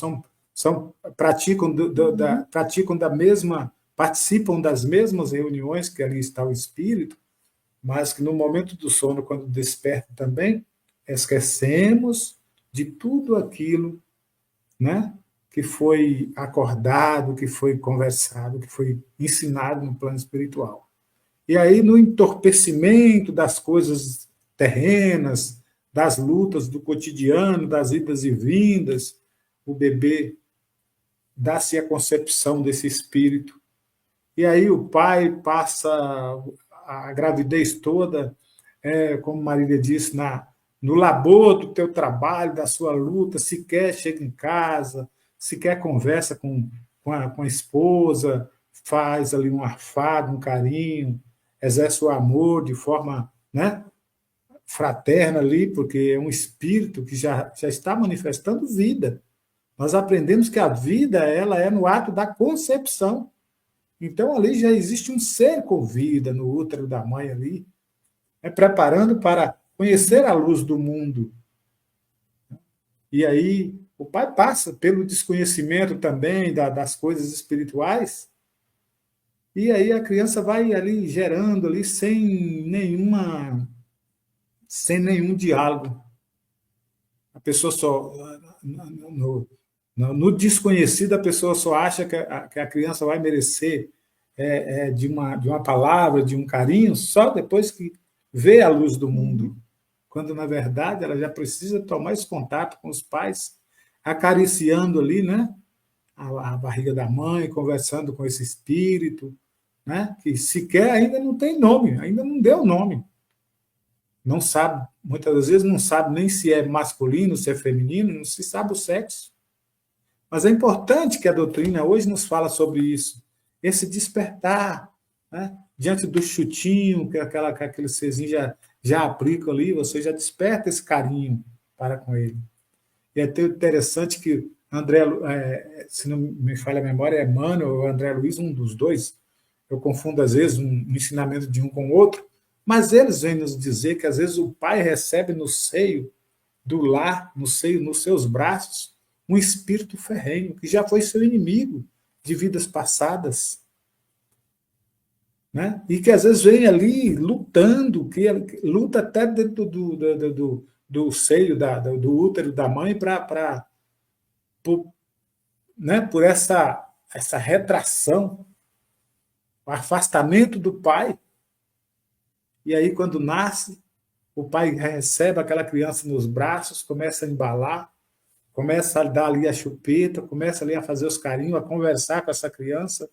B: participam das mesmas reuniões que ali está o espírito, mas que no momento do sono, quando desperta também, esquecemos de tudo aquilo né, que foi acordado, que foi conversado, que foi ensinado no plano espiritual. E aí, no entorpecimento das coisas terrenas, das lutas do cotidiano, das idas e vindas, o bebê dá-se a concepção desse espírito. E aí o pai passa a gravidez toda, como Marília disse, no labor do teu trabalho, da sua luta, sequer chega em casa, sequer conversa com a esposa, faz ali um afago, um carinho, exerce o amor de forma, né, fraterna ali, porque é um espírito que já está manifestando vida. Nós aprendemos que a vida ela é no ato da concepção. Então, ali já existe um ser com vida no útero da mãe ali, preparando para conhecer a luz do mundo. E aí, o pai passa pelo desconhecimento também das coisas espirituais, e aí a criança vai ali gerando ali sem nenhum diálogo. A pessoa só no desconhecido, a pessoa só acha que a criança vai merecer de uma palavra, de um carinho, só depois que vê a luz do mundo. Quando, na verdade, ela já precisa tomar esse contato com os pais, acariciando ali, né, a barriga da mãe, conversando com esse espírito, né, que sequer ainda não tem nome, ainda não deu nome. Não sabe, muitas das vezes não sabe nem se é masculino, se é feminino, não se sabe o sexo. Mas é importante que a doutrina hoje nos fala sobre isso, esse despertar, né? Diante do chutinho que aquele serzinho já aplica ali, você já desperta esse carinho para com ele. E é até interessante que André, se não me falha a memória, é Emmanuel ou André Luiz, um dos dois, eu confundo às vezes um ensinamento de um com o outro, mas eles vêm nos dizer que às vezes o pai recebe no seio do lar, nos seus braços, um espírito ferrenho, que já foi seu inimigo de vidas passadas, né? E que às vezes vem ali lutando, que luta até dentro do seio, do útero da mãe, por essa retração, o afastamento do pai. E aí, quando nasce, o pai recebe aquela criança nos braços, começa a embalar, começa a dar ali a chupeta, começa ali a fazer os carinhos, a conversar com essa criança.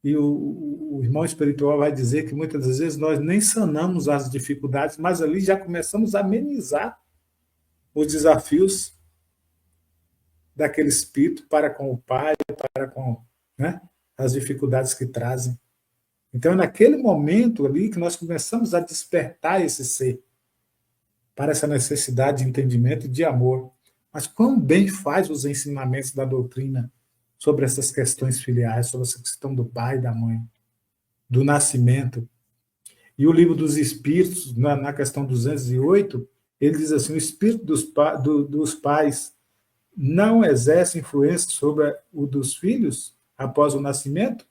B: E o irmão espiritual vai dizer que muitas das vezes nós nem sanamos as dificuldades, mas ali já começamos a amenizar os desafios daquele espírito para com o pai, para com, né, as dificuldades que trazem. Então, é naquele momento ali que nós começamos a despertar esse ser para essa necessidade de entendimento e de amor. Mas quão bem faz os ensinamentos da doutrina sobre essas questões filiais, sobre essa questão do pai e da mãe, do nascimento. E o Livro dos Espíritos, na questão 208, ele diz assim: o espírito dos pais não exerce influência sobre o dos filhos após o nascimento?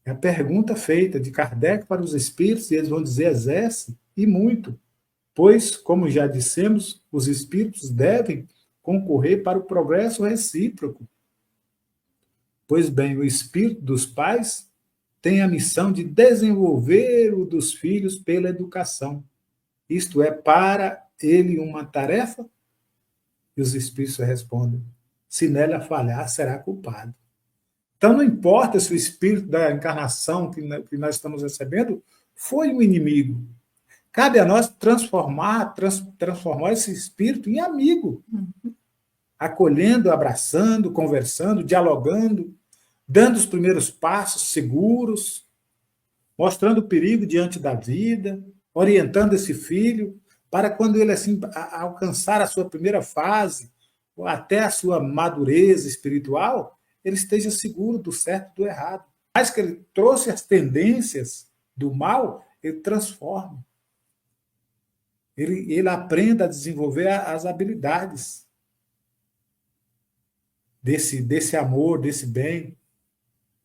B: É a pergunta feita de Kardec para os espíritos, e eles vão dizer: exerce, e muito. Pois, como já dissemos, os espíritos devem concorrer para o progresso recíproco. Pois bem, o espírito dos pais tem a missão de desenvolver o dos filhos pela educação. Isto é, para ele uma tarefa? E os espíritos respondem: se nela falhar, será culpado. Então, não importa se o espírito da encarnação que nós estamos recebendo foi um inimigo. Cabe a nós transformar esse espírito em amigo, acolhendo, abraçando, conversando, dialogando, dando os primeiros passos seguros, mostrando o perigo diante da vida, orientando esse filho para quando ele assim alcançar a sua primeira fase, ou até a sua madureza espiritual, ele esteja seguro do certo e do errado. Mas que ele trouxe as tendências do mal, ele transforma. Ele aprenda a desenvolver as habilidades desse amor, desse bem,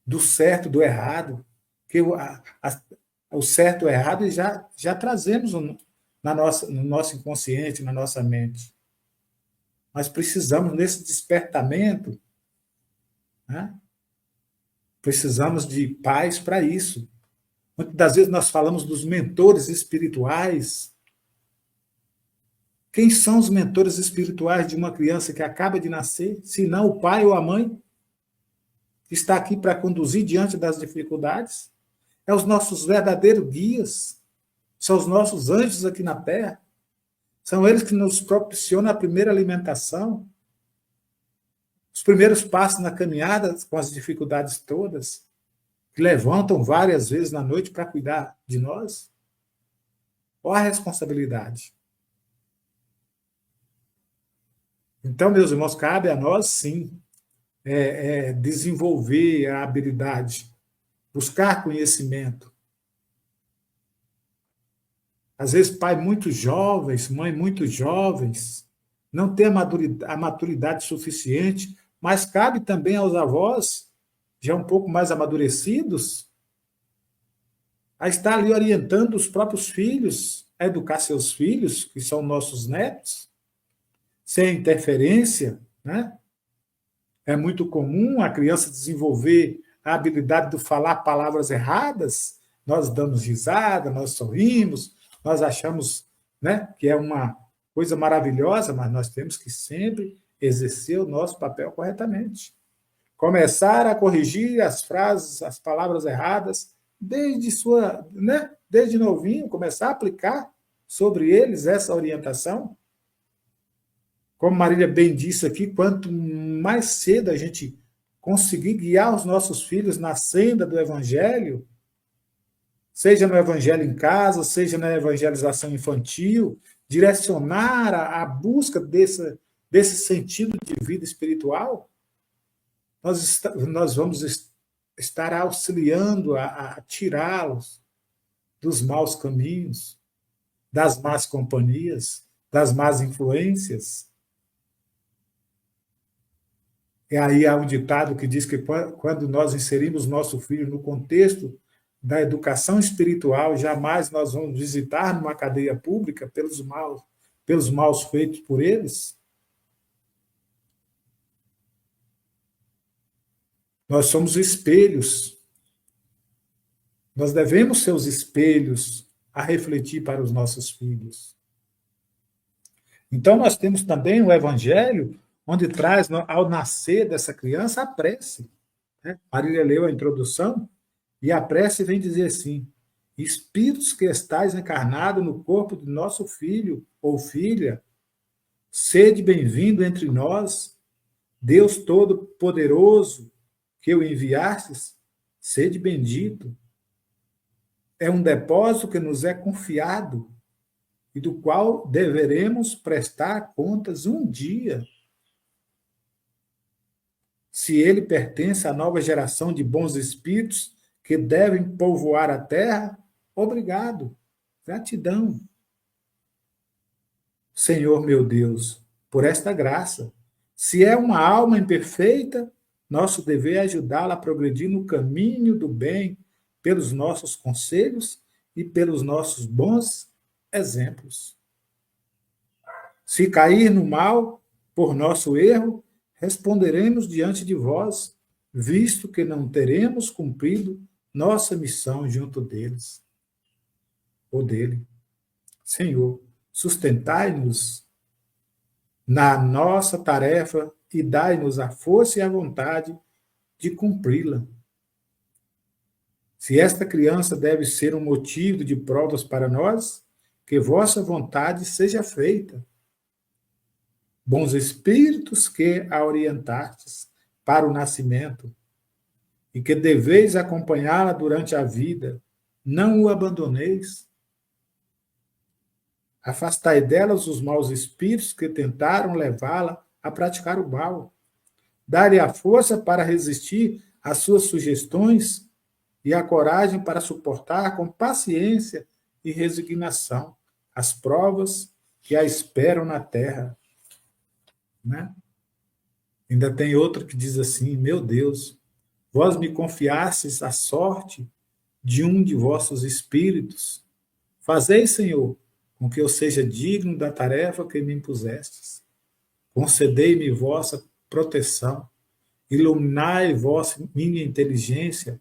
B: do certo, do errado. Que o certo e o errado já trazemos no nosso inconsciente, na nossa mente. Nós precisamos, nesse despertamento, né? Precisamos de pais para isso. Muitas das vezes nós falamos dos mentores espirituais. Quem são os mentores espirituais de uma criança que acaba de nascer, se não o pai ou a mãe, que está aqui para conduzir diante das dificuldades? É os nossos verdadeiros guias, são os nossos anjos aqui na terra, são eles que nos proporcionam a primeira alimentação, os primeiros passos na caminhada com as dificuldades todas, que levantam várias vezes na noite para cuidar de nós. Olha a responsabilidade. Então, meus irmãos, cabe a nós, sim, desenvolver a habilidade, buscar conhecimento. Às vezes, pai muito jovens, mãe muito jovens, não tem a maturidade suficiente, mas cabe também aos avós, já um pouco mais amadurecidos, a estar ali orientando os próprios filhos, a educar seus filhos, que são nossos netos, sem interferência, né? É muito comum a criança desenvolver a habilidade de falar palavras erradas, nós damos risada, nós sorrimos, nós achamos, né, que é uma coisa maravilhosa, mas nós temos que sempre exercer o nosso papel corretamente. Começar a corrigir as frases, as palavras erradas, desde novinho, começar a aplicar sobre eles essa orientação. Como Marília bem disse aqui, quanto mais cedo a gente conseguir guiar os nossos filhos na senda do Evangelho, seja no Evangelho em casa, seja na evangelização infantil, direcionar a busca desse sentido de vida espiritual, nós vamos estar auxiliando a tirá-los dos maus caminhos, das más companhias, das más influências. E aí há um ditado que diz que quando nós inserimos nosso filho no contexto da educação espiritual, jamais nós vamos visitar numa cadeia pública pelos maus feitos por eles. Nós somos espelhos. Nós devemos ser os espelhos a refletir para os nossos filhos. Então, nós temos também o Evangelho, onde traz, ao nascer dessa criança, a prece. Marília leu a introdução, e a prece vem dizer assim: Espíritos que estais encarnados no corpo de nosso filho ou filha, sede bem-vindo entre nós, Deus Todo-Poderoso, que o enviastes, sede bendito. É um depósito que nos é confiado e do qual deveremos prestar contas um dia. Se ele pertence à nova geração de bons espíritos que devem povoar a terra, obrigado, gratidão. Senhor meu Deus, por esta graça. Se é uma alma imperfeita, nosso dever é ajudá-la a progredir no caminho do bem, pelos nossos conselhos e pelos nossos bons exemplos. Se cair no mal, por nosso erro, responderemos diante de vós, visto que não teremos cumprido nossa missão junto deles, ou dele. Senhor, sustentai-nos na nossa tarefa e dai-nos a força e a vontade de cumpri-la. Se esta criança deve ser um motivo de provas para nós, que vossa vontade seja feita. Bons espíritos que a orientastes para o nascimento e que deveis acompanhá-la durante a vida, não o abandoneis. Afastai delas os maus espíritos que tentaram levá-la a praticar o mal. Dai-lhe a força para resistir às suas sugestões e a coragem para suportar com paciência e resignação as provas que a esperam na terra. Né? Ainda tem outro que diz assim: meu Deus, vós me confiastes a sorte de um de vossos espíritos. Fazei, Senhor, com que eu seja digno da tarefa que me impusestes. concedei-me vossa proteção, iluminai vossa minha inteligência,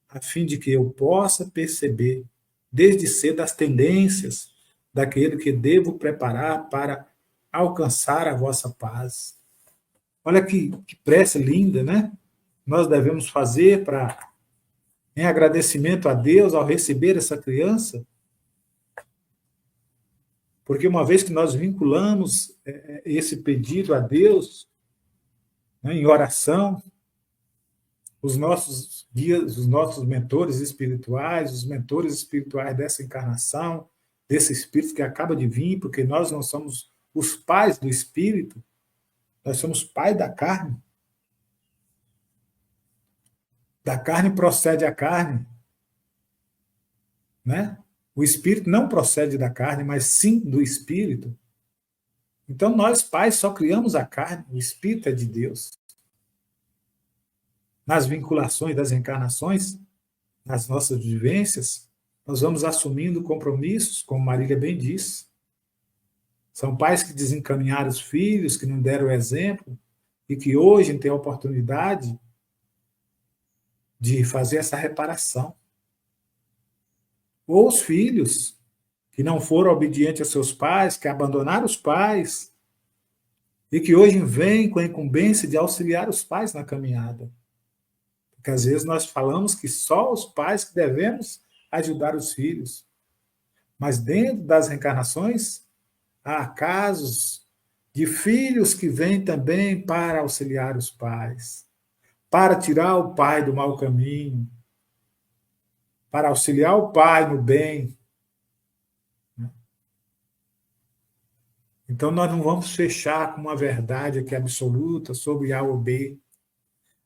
B: a fim de que eu possa perceber, desde cedo, as tendências daquele que devo preparar para alcançar a vossa paz. Olha que prece linda, né? Nós devemos fazer em agradecimento a Deus ao receber essa criança, porque uma vez que nós vinculamos esse pedido a Deus, né, em oração, os nossos guias, os nossos mentores espirituais, os mentores espirituais dessa encarnação, desse espírito que acaba de vir, porque nós não somos os pais do espírito, nós somos pais da carne. Da carne procede a carne, né? O espírito não procede da carne, mas sim do espírito. Então nós, pais, só criamos a carne, o espírito é de Deus. Nas vinculações das encarnações, nas nossas vivências, nós vamos assumindo compromissos, como Marília bem disse. São pais que desencaminharam os filhos, que não deram exemplo, e que hoje têm a oportunidade de fazer essa reparação. Ou os filhos que não foram obedientes aos seus pais, que abandonaram os pais, e que hoje vêm com a incumbência de auxiliar os pais na caminhada. Porque às vezes nós falamos que só os pais que devemos ajudar os filhos. Mas dentro das reencarnações, há casos de filhos que vêm também para auxiliar os pais, para tirar o pai do mau caminho, para auxiliar o pai no bem. Então, nós não vamos fechar com uma verdade aqui absoluta sobre A ou B.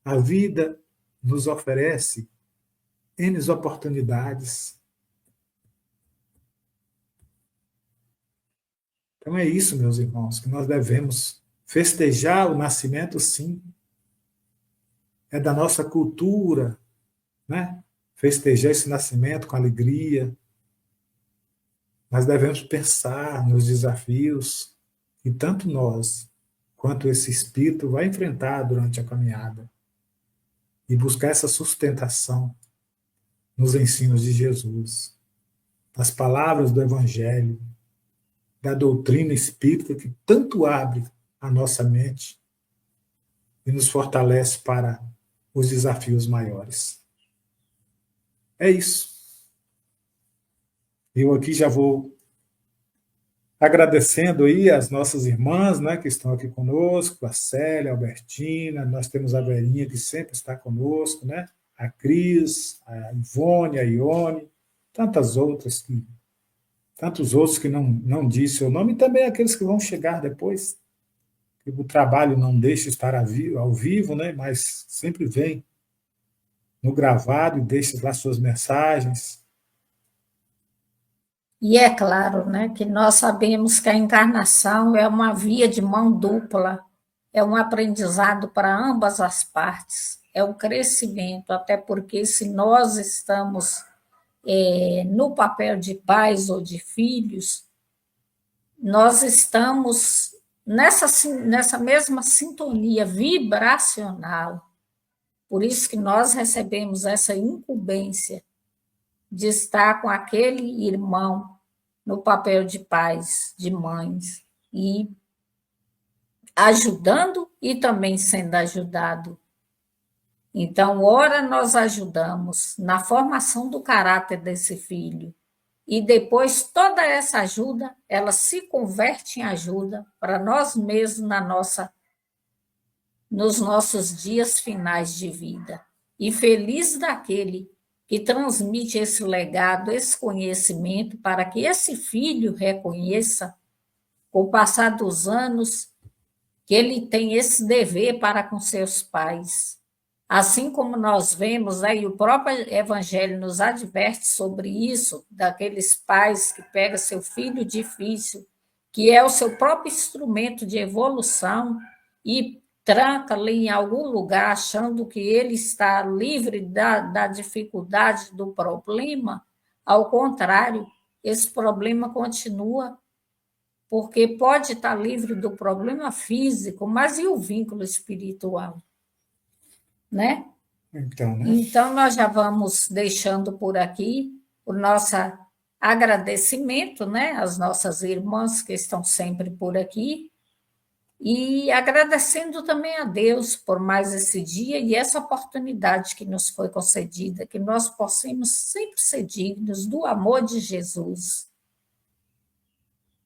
B: A vida nos oferece N oportunidades. Então, é isso, meus irmãos, que nós devemos festejar o nascimento, sim. É da nossa cultura, né? Festejar esse nascimento com alegria. Nós devemos pensar nos desafios que tanto nós quanto esse espírito vai enfrentar durante a caminhada e buscar essa sustentação nos ensinos de Jesus, nas palavras do Evangelho, da doutrina espírita que tanto abre a nossa mente e nos fortalece para os desafios maiores. É isso. Eu aqui já vou agradecendo aí as nossas irmãs, né, que estão aqui conosco, a Célia, a Albertina, nós temos a Verinha, que sempre está conosco, né, a Cris, a Ivone, a Ione, tantos outros que não disse o nome, e também aqueles que vão chegar depois, que o trabalho não deixa estar ao vivo, né, mas sempre vem no gravado e deixa lá suas mensagens.
C: E é claro, né, que nós sabemos que a encarnação é uma via de mão dupla, é um aprendizado para ambas as partes, é um crescimento, até porque se nós estamos no papel de pais ou de filhos, nós estamos nessa mesma sintonia vibracional. Por isso que nós recebemos essa incumbência de estar com aquele irmão no papel de pais, de mães, e ajudando e também sendo ajudado. Então, ora nós ajudamos na formação do caráter desse filho, e depois toda essa ajuda, ela se converte em ajuda para nós mesmos nos nossos dias finais de vida. E feliz daquele que transmite esse legado, esse conhecimento, para que esse filho reconheça, com o passar dos anos, que ele tem esse dever para com seus pais. Assim como nós vemos, aí o próprio Evangelho nos adverte sobre isso, daqueles pais que pegam seu filho difícil, que é o seu próprio instrumento de evolução, e tranca ali em algum lugar, achando que ele está livre da dificuldade do problema. Ao contrário, esse problema continua, porque pode estar livre do problema físico, mas e o vínculo espiritual? Né?
B: Então, né?
C: Então, nós já vamos deixando por aqui o nosso agradecimento, né, às nossas irmãs que estão sempre por aqui, e agradecendo também a Deus por mais esse dia e essa oportunidade que nos foi concedida, que nós possamos sempre ser dignos do amor de Jesus.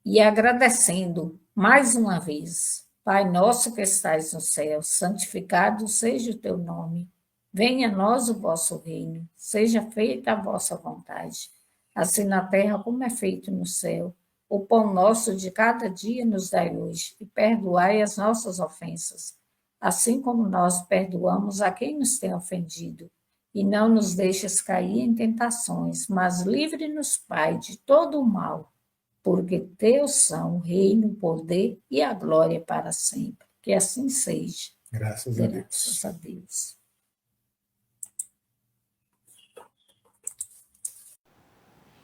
C: E agradecendo mais uma vez, Pai nosso que estais no céu, santificado seja o teu nome. Venha a nós o vosso reino, seja feita a vossa vontade, assim na terra como é feito no céu. O pão nosso de cada dia nos dai hoje, e perdoai as nossas ofensas, assim como nós perdoamos a quem nos tem ofendido. E não nos deixes cair em tentações, mas livre-nos, Pai, de todo o mal, porque teus são o reino, o poder e a glória para sempre. Que assim seja.
B: Graças a Deus.
C: Graças a Deus.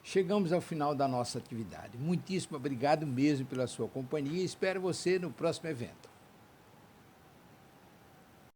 A: Chegamos ao final da nossa atividade. Muitíssimo obrigado mesmo pela sua companhia e espero você no próximo evento.